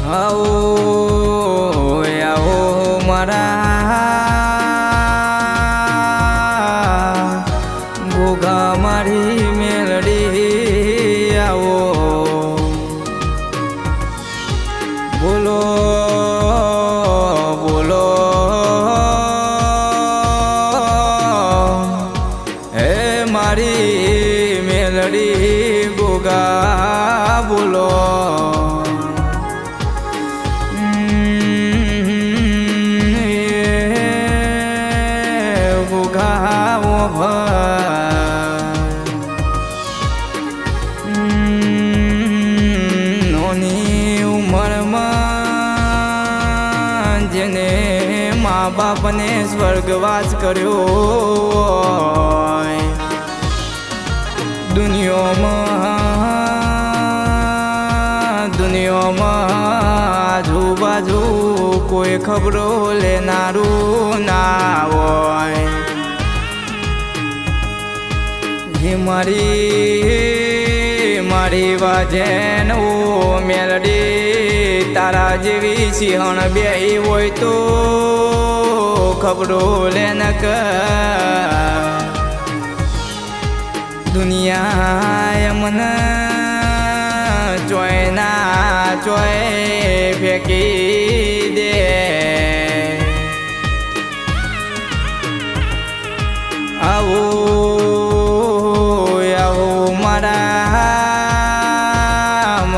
આવો આવો મારા ગોગા મારી મેલડી આવો બોલો બોલો હે મારી મેલડી ગોગા બોલો નોની ઉંમરમાં જેને મા બાપને સ્વર્ગવાસ કર્યો દુનિયામાં આજુબાજુ કોઈ ખબરો લેનારું ના હોય હે મારી વાજેન ઓ મેલડી તારા જેવી સિંહણ બેહી હોય તો ખબરો લેન દુનિયા એમને ચોય ના ચોય ફેંકી દે આવો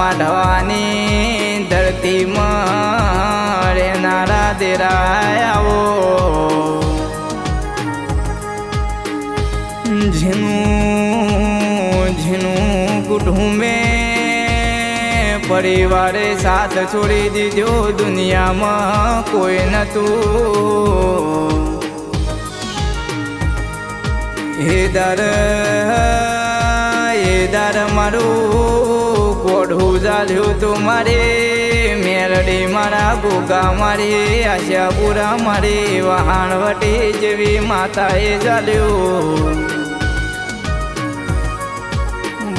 માધવાની ધરતીમાં રહેનારા દેરાય આવો ઝીનું કુટુંબે પરિવારે સાથ છોડી દીધો દુનિયામાં કોઈ નતું એ દર મારું કોઢું ચાલ્યું તું મારી મેલડી મારા ગોગા મારી આશાપુરા મારી વહાણવટી જેવી માતાએ ચાલ્યું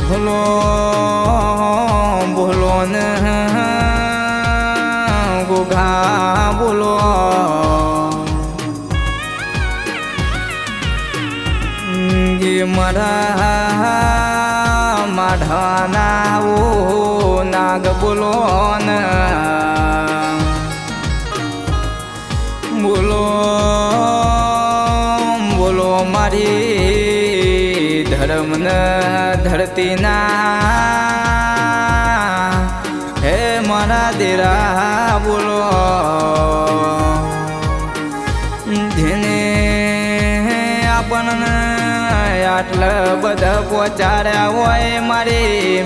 ભૂલો ભૂલો ને ગોગા બોલો મારા માઢાના ઓ નાગ બોલો ને બોલો બોલો મારી ધર્મને ધરતીના હે મારા દેરા બોલો જેને આપણને આટલા બધા પહોંચાડ્યા હોય મારી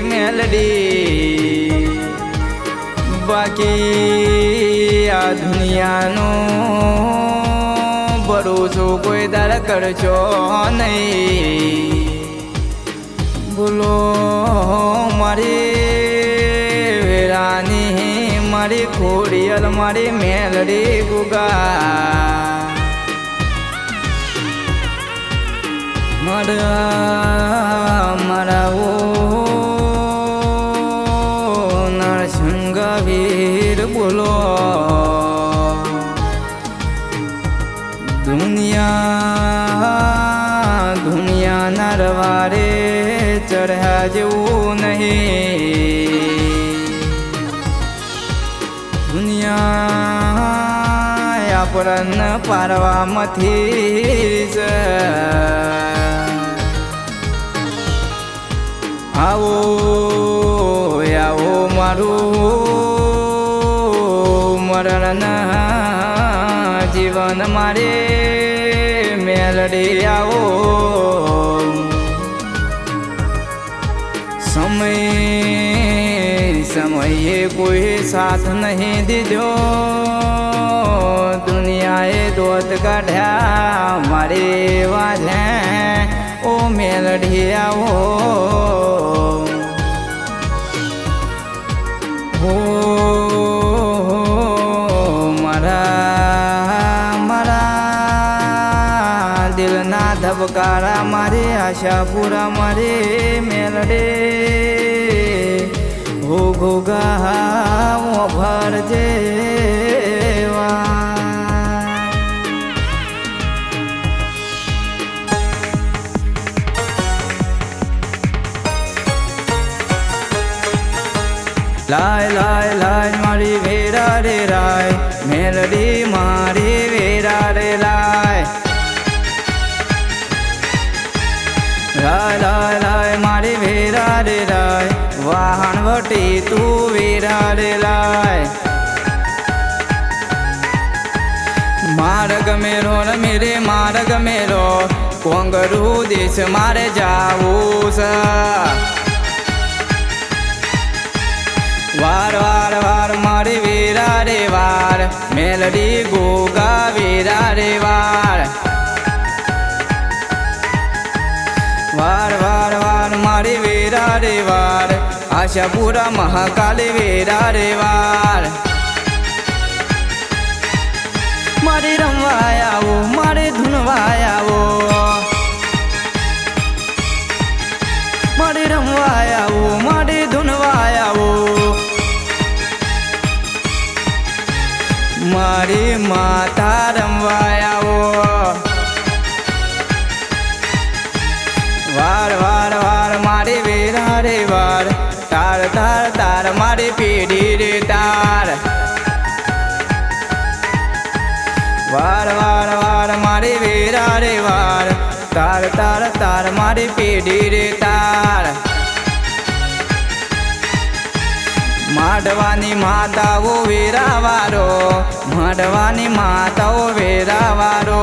મેલડી બાકી આ દુનિયાનું ભરોસો કોઈ દર કરશો નહીં બોલો મારી વેરાની મારી ખોડિયલ મારી મેલડી ગોગા મારા ઓ નરસિંહ વીર બોલો દુનિયા નરવારે ચઢ્યા જેવું નહીં દુનિયા આપણને પારવામાંથી છે આવો આવો મારું મરણ જીવન મારે મેલડી આવો સમયે કોઈ સાથ નહીં દીધો દુનિયાએ દોત કાઢ્યા મારે વાજે ઓ મેલડી આવો મારા દિલના ધબકારા મારે આશાપુરા મારે મેલડે ઘોઘા ભરજે લાય લાય લાય મારી વેરા રે રાય મેલડી મારી વેરા રે લાય લાય લાય લાય મારી વેરા રે રાય વાહન વટી તું વેરા રે લાય માર્ગ મેરો ને મેરે માર્ગ મેરો કોંગરુ દેશ મારે જાવું છે વાર વાર વાર મારી વેરા રે વાર મેલડી ગોગા વેરા રે વાર વાર વાર વાર મારી વેરા રે વાર આશાપુરા મહાકાલી વેરા રે વાર મારી રમવા આવો મારે ધૂનવા આવો મારે રમવા આવો મારે ધૂનવા આવો મારી માતા રમવા આવો વાર વાર વાર મારી વેરા રે વાર તાર તાર તાર મારી પેઢી રે તાર વાર વાર વાર મારી વેરા રે વાર તાર તાર તાર મારી પેઢી રે તાર માંડવાની માતાઓ વેરા વારો માંડવાની માતાઓ વેરા વારો